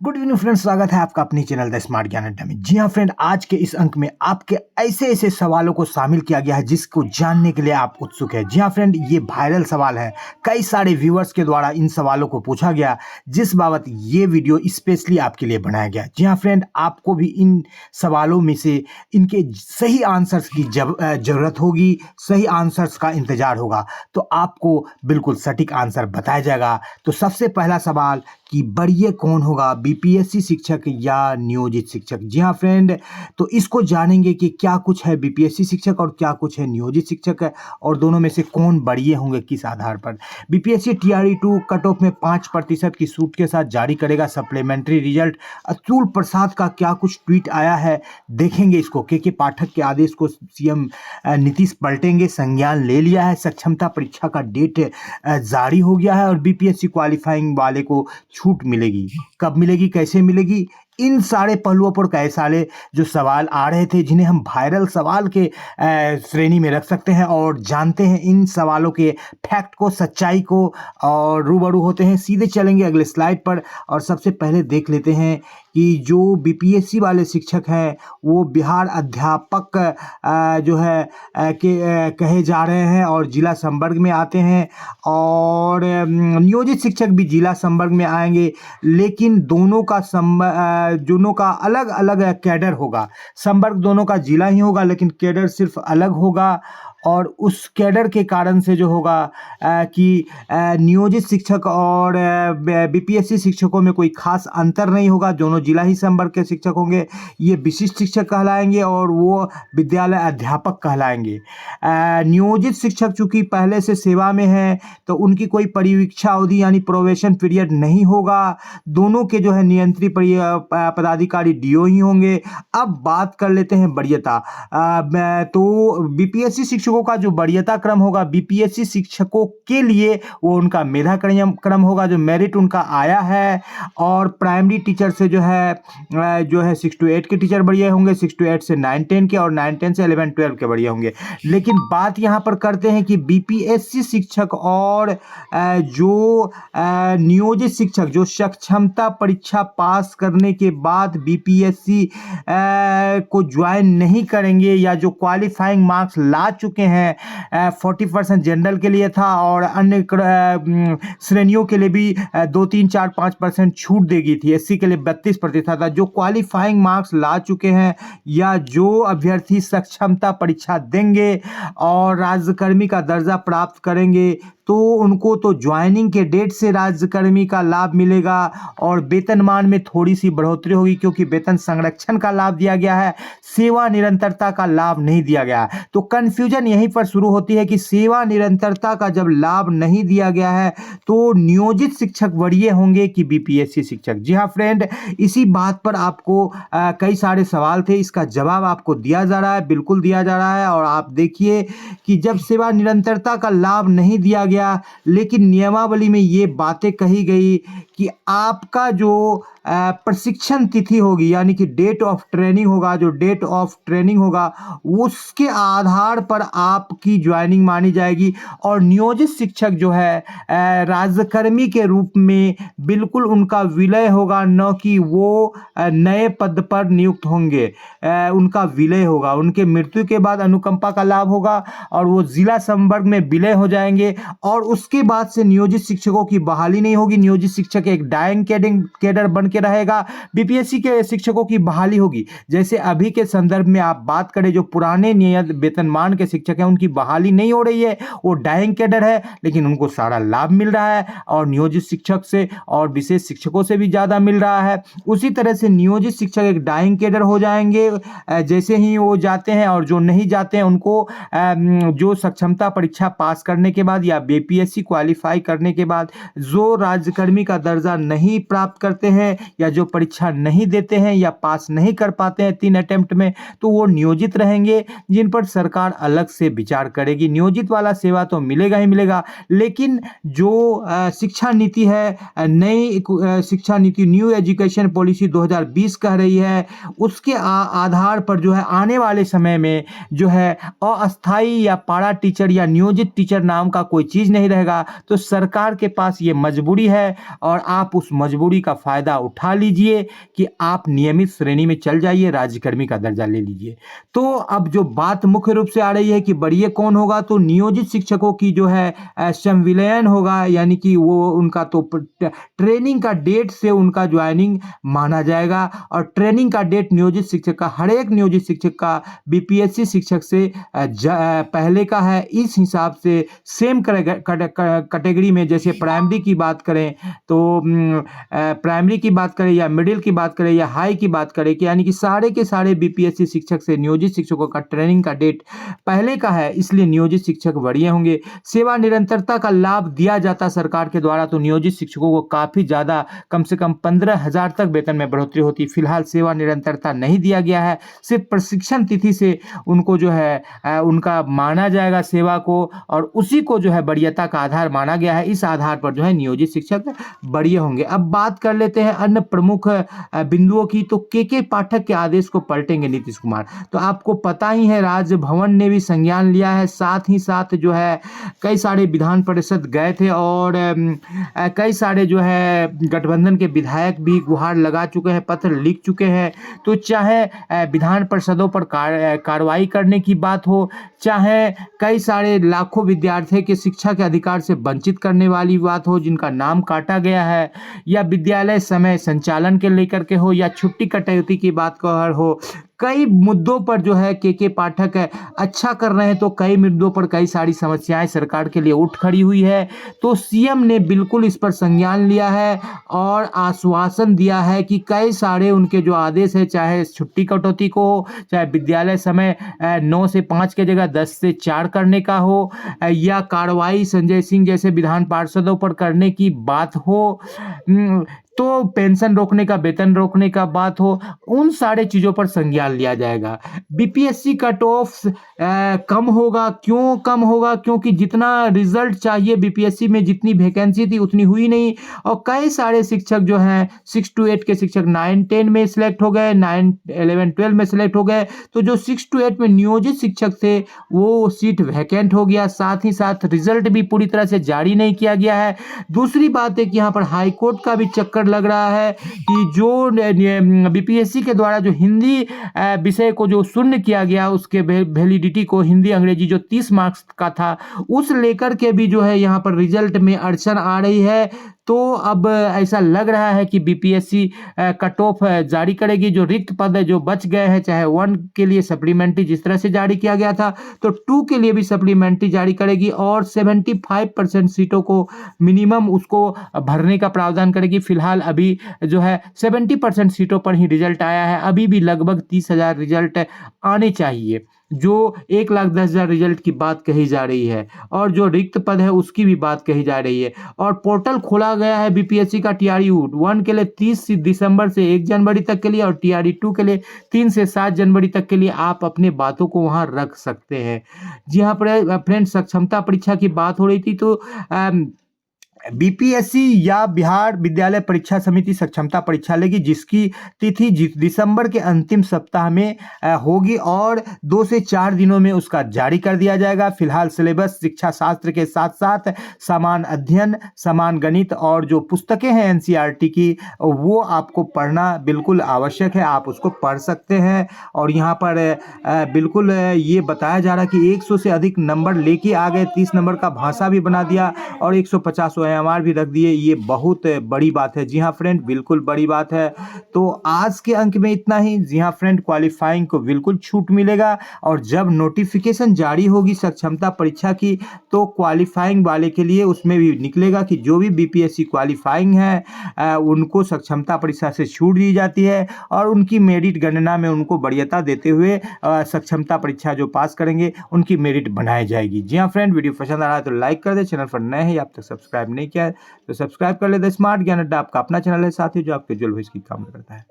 Good evening friends, स्वागत है आपका अपनी चैनल द स्मार्ट ज्ञान अड्डा में। जी हाँ फ्रेंड, आज के इस अंक में आपके ऐसे ऐसे सवालों को शामिल किया गया है जिसको जानने के लिए आप उत्सुक है। जी हाँ फ्रेंड, ये वायरल सवाल है। कई सारे व्यूअर्स के द्वारा इन सवालों को पूछा गया, जिस बाबत ये वीडियो स्पेशली आपके लिए बनाया गया। जी हाँ फ्रेंड, आपको भी इन सवालों में से इनके सही आंसर्स की जरूरत होगी, सही आंसर्स का इंतजार होगा, तो आपको बिल्कुल सटीक आंसर बताया जाएगा। तो सबसे पहला सवाल कि बढ़िया कौन होगा, बीपीएससी शिक्षक या नियोजित शिक्षक। जी हाँ फ्रेंड, तो इसको जानेंगे कि क्या कुछ है बीपीएससी शिक्षक और क्या कुछ है नियोजित शिक्षक है, और दोनों में से कौन बढ़िया होंगे, किस आधार पर। बीपीएससी टीआरई-2 कट ऑफ में 5% की छूट के साथ जारी करेगा सप्लीमेंट्री रिजल्ट। अतुल प्रसाद का क्या कुछ ट्वीट आया है, देखेंगे इसको। के पाठक के आदेश को सीएम नीतीश पलटेंगे, संज्ञान ले लिया है। सक्षमता परीक्षा का डेट जारी हो गया है और बीपीएससी क्वालिफाइंग वाले को छूट मिलेगी। कब मिलेगी, कैसे मिलेगी, इन सारे पहलुओं पर कई सारे जो सवाल आ रहे थे, जिन्हें हम वायरल सवाल के श्रेणी में रख सकते हैं और जानते हैं इन सवालों के फैक्ट को, सच्चाई को, और रूबरू होते हैं। सीधे चलेंगे अगले स्लाइड पर और सबसे पहले देख लेते हैं कि जो बीपीएससी वाले शिक्षक हैं वो बिहार अध्यापक जो है कहे जा रहे हैं और जिला संवर्ग में आते हैं, और नियोजित शिक्षक भी जिला संवर्ग में आएंगे, लेकिन दोनों का अलग अलग कैडर होगा। संवर्ग दोनों का जिला ही होगा, लेकिन कैडर सिर्फ अलग होगा। और उस कैडर के कारण से जो होगा कि नियोजित शिक्षक और बीपीएससी शिक्षकों में कोई खास अंतर नहीं होगा, दोनों जिला ही संवर्ग के शिक्षक होंगे। ये विशिष्ट शिक्षक कहलाएंगे और वो विद्यालय अध्यापक कहलाएंगे। नियोजित शिक्षक चूंकि पहले से सेवा में है तो उनकी कोई परिवीक्षा अवधि यानी प्रोबेशन पीरियड नहीं होगा। दोनों के जो है नियंत्री पदाधिकारी डीओ ही होंगे। अब बात कर लेते हैं वरीयता। तो बीपीएससी शिक्षकों का जो वरीयता क्रम होगा, बीपीएससी शिक्षकों के लिए वो उनका मेधा क्रम होगा, जो मेरिट उनका आया है। और प्राइमरी टीचर से जो है 6 to 8 के टीचर बढ़िया होंगे, 6 to 8 से 9-10 के, और 9-10 से 11-12 के बढ़िया होंगे। लेकिन बात यहाँ पर करते हैं कि बीपीएससी शिक्षक और जो नियोजित शिक्षक जो सक्षमता परीक्षा पास करने के बाद बीपीएससी को ज्वाइन नहीं करेंगे, या जो क्वालिफाइंग मार्क्स ला चुके हैं, 40% जनरल के लिए था और अन्य श्रेणियों के लिए भी 2, 3, 4, 5% छूट देगी थी। एससी के लिए 32% था। जो क्वालिफाइंग मार्क्स ला चुके हैं या जो अभ्यर्थी सक्षमता परीक्षा देंगे और राज्यकर्मी का दर्जा प्राप्त करेंगे, तो उनको तो ज्वाइनिंग के डेट से राज्यकर्मी का लाभ मिलेगा और वेतनमान में थोड़ी सी बढ़ोतरी होगी, क्योंकि वेतन संरक्षण का लाभ दिया गया है, सेवा निरंतरता का लाभ नहीं दिया गया। तो कंफ्यूजन यहीं पर शुरू होती है कि सेवा निरंतरता का जब लाभ नहीं दिया गया है तो नियोजित शिक्षक बढ़िया होंगे कि बीपीएससी शिक्षक। जी हाँ फ्रेंड, इसी बात पर आपको कई सारे सवाल थे, इसका जवाब आपको दिया जा रहा है, बिल्कुल दिया जा रहा है। और आप देखिए कि जब सेवा निरंतरता का लाभ नहीं दिया गया, लेकिन नियमावली में ये बातें कही गई कि आपका जो प्रशिक्षण तिथि होगी, यानी कि डेट ऑफ ट्रेनिंग होगा, जो डेट ऑफ ट्रेनिंग होगा उसके आधार पर आपकी ज्वाइनिंग मानी जाएगी। और नियोजित शिक्षक जो है राज्यकर्मी के रूप में बिल्कुल उनका विलय होगा, न कि वो नए पद पर नियुक्त होंगे। उनका विलय होगा, उनके मृत्यु के बाद अनुकंपा का लाभ होगा और वो जिला संवर्ग में विलय हो जाएंगे। और उसके बाद से नियोजित शिक्षकों की बहाली नहीं होगी। नियोजित शिक्षक एक डाइंग कैडर बन के रहेगा। बीपीएससी के शिक्षकों की बहाली होगी। जैसे अभी के संदर्भ में आप बात करें, जो पुराने नियत वेतनमान के शिक्षक हैं उनकी बहाली नहीं हो रही है, वो डाइंग कैडर है, लेकिन उनको सारा लाभ मिल रहा है और नियोजित शिक्षक से और विशेष शिक्षकों से भी ज़्यादा मिल रहा है। उसी तरह से नियोजित शिक्षक एक डाइंग कैडर हो जाएंगे जैसे ही वो जाते हैं, और जो नहीं जाते हैं उनको जो सक्षमता परीक्षा पास करने के बाद या बीपीएससी क्वालिफाई करने के बाद जो राज्यकर्मी का दर्जा नहीं प्राप्त करते हैं या जो परीक्षा नहीं देते हैं या पास नहीं कर पाते हैं 3 अटेम्प्ट में, तो वो नियोजित रहेंगे, जिन पर सरकार अलग से विचार करेगी। नियोजित वाला सेवा तो मिलेगा ही मिलेगा, लेकिन जो शिक्षा नीति है, नई शिक्षा नीति न्यू एजुकेशन पॉलिसी 2020 कह रही है, उसके आधार पर जो है आने वाले समय में जो है अस्थाई या पारा टीचर या नियोजित टीचर नाम का कोई चीज चीज़ नहीं रहेगा तो सरकार के पास ये मजबूरी है और आप उस मजबूरी का फ़ायदा उठा लीजिए कि आप नियमित श्रेणी में चल जाइए, राज्यकर्मी का दर्जा ले लीजिए। तो अब जो बात मुख्य रूप से आ रही है कि बढ़िया कौन होगा, तो नियोजित शिक्षकों की जो है संविलियन होगा, यानी कि वो उनका तो ट्रेनिंग का डेट से उनका ज्वाइनिंग माना जाएगा और ट्रेनिंग का डेट नियोजित शिक्षक का, हर एक नियोजित शिक्षक का बीपीएससी शिक्षक से पहले का है। इस हिसाब से सेम कैटेगरी में, जैसे प्राइमरी की बात करें तो प्राइमरी की बात करें या मिडिल की बात करें या हाई की बात करें कि यानी कि सारे के सारे बीपीएससी शिक्षक से नियोजित शिक्षकों का ट्रेनिंग का डेट पहले का है, इसलिए नियोजित शिक्षक बढ़िया होंगे। सेवा निरंतरता का लाभ दिया जाता सरकार के द्वारा, तो नियोजित शिक्षकों को काफ़ी ज़्यादा, कम से कम 15,000 तक वेतन में बढ़ोतरी होती। फिलहाल सेवा निरंतरता नहीं दिया गया है, सिर्फ प्रशिक्षण तिथि से उनको जो है उनका माना जाएगा सेवा को और उसी को जो है वरीयता का आधार माना गया है। इस आधार पर जो है नियोजित शिक्षक वरीय होंगे। अब बात कर लेते हैं अन्य प्रमुख बिंदुओं की, तो के पाठक के आदेश को पलटेंगे नीतीश कुमार। तो आपको पता ही है राजभवन ने भी संज्ञान लिया है, साथ ही साथ जो है कई सारे विधान परिषद गए थे और कई सारे जो है गठबंधन के विधायक भी गुहार लगा चुके हैं, पत्र लिख चुके हैं। तो चाहे विधान परिषदों पर कार्रवाई करने की बात हो, चाहे कई सारे लाखों विद्यार्थियों के शिक्षा के अधिकार से वंचित करने वाली बात हो जिनका नाम काटा गया है, या विद्यालय समय संचालन के लेकर के हो, या छुट्टी कटौती की बात कर हो, कई मुद्दों पर जो है के पाठक अच्छा कर रहे हैं, तो कई मुद्दों पर कई सारी समस्याएं सरकार के लिए उठ खड़ी हुई है। तो सीएम ने बिल्कुल इस पर संज्ञान लिया है और आश्वासन दिया है कि कई सारे उनके जो आदेश है, चाहे छुट्टी कटौती को हो, चाहे विद्यालय समय 9 से 5 के जगह 10 से 4 करने का हो, या कार्रवाई संजय सिंह जैसे विधान पार्षदों पर करने की बात हो, तो पेंशन रोकने का, वेतन रोकने का बात हो, उन सारे चीज़ों पर संज्ञान लिया जाएगा। बीपीएससी कट ऑफ कम होगा, क्यों कम होगा? क्योंकि जितना रिजल्ट चाहिए बीपीएससी में, जितनी वैकेंसी थी उतनी हुई नहीं और कई सारे शिक्षक जो हैं 6 to 8 के शिक्षक 9-10 में सिलेक्ट हो गए, 9-11-12 में सिलेक्ट हो गए। तो जो 6 to 8 में नियोजित शिक्षक थे वो सीट वैकेंट हो गया, साथ ही साथ रिजल्ट भी पूरी तरह से जारी नहीं किया गया है। दूसरी बात है कि यहाँ पर हाई कोर्ट का भी चक्कर लग रहा है कि जो बीपीएससी के द्वारा जो हिंदी विषय को जो शून्य किया गया, उसके वैलिडिटी को, हिंदी अंग्रेजी जो 30 मार्क्स का था, उस लेकर के भी जो है यहाँ पर रिजल्ट में अड़चन आ रही है। तो अब ऐसा लग रहा है कि बीपीएससी कट ऑफ जारी करेगी। जो रिक्त पद है जो बच गए हैं, चाहे 1 के लिए सप्लीमेंट्री जिस तरह से जारी किया गया था, तो 2 के लिए भी सप्लीमेंट्री जारी करेगी और 75% सीटों को मिनिमम उसको भरने का प्रावधान करेगी। फिलहाल अभी जो है 70% सीटों पर ही रिजल्ट आया है, अभी भी लगभग 30,000 रिजल्ट आने चाहिए। जो 1,10,000 रिजल्ट की बात कही जा रही है और जो रिक्त पद है उसकी भी बात कही जा रही है। और पोर्टल खोला गया है बीपीएससी का TRU 1 के लिए 30 दिसंबर से 1 जनवरी तक के लिए और TRU 2 के लिए 3 से 7 जनवरी तक के लिए आप अपने बातों को वहां रख सकते हैं। जी हाँ फ्रेंड्स, सक्षमता परीक्षा की बात हो रही थी, तो बीपीएससी या बिहार विद्यालय परीक्षा समिति सक्षमता परीक्षा लेगी, जिसकी तिथि दिसंबर के अंतिम सप्ताह में होगी और 2 से 4 दिनों में उसका जारी कर दिया जाएगा। फिलहाल सिलेबस शिक्षा शास्त्र के साथ साथ समान अध्ययन, समान गणित और जो पुस्तकें हैं एनसीईआरटी की, वो आपको पढ़ना बिल्कुल आवश्यक है, आप उसको पढ़ सकते हैं। और यहाँ पर बिल्कुल ये बताया जा रहा है कि 100 से अधिक नंबर लेके आ गए, 30 नंबर का भाषा भी बना दिया और 150 OMR भी रख दिए। ये बहुत बड़ी बात है। जी हाँ फ्रेंड, बिल्कुल बड़ी बात है। तो आज के अंक में इतना ही। जी हाँ फ्रेंड, क्वालिफाइंग को बिल्कुल छूट मिलेगा और जब नोटिफिकेशन जारी होगी सक्षमता परीक्षा की, तो क्वालिफाइंग वाले के लिए उसमें भी निकलेगा कि जो भी बीपीएससी क्वालिफाइंग है उनको सक्षमता परीक्षा से छूट दी जाती है और उनकी मेरिट गणना में उनको वरीयता देते हुए सक्षमता परीक्षा जो पास करेंगे उनकी मेरिट बनाई जाएगी। जी हाँ फ्रेंड, वीडियो पसंद आ रहा है तो लाइक कर दे, चैनल पर नए हैं आप तक सब्सक्राइब नहीं किया है तो सब्सक्राइब कर ले। द स्मार्ट ज्ञान अड्डा आपका अपना चैनल है साथी, जो आपके उज्जवल भविष्य की कामना करता है।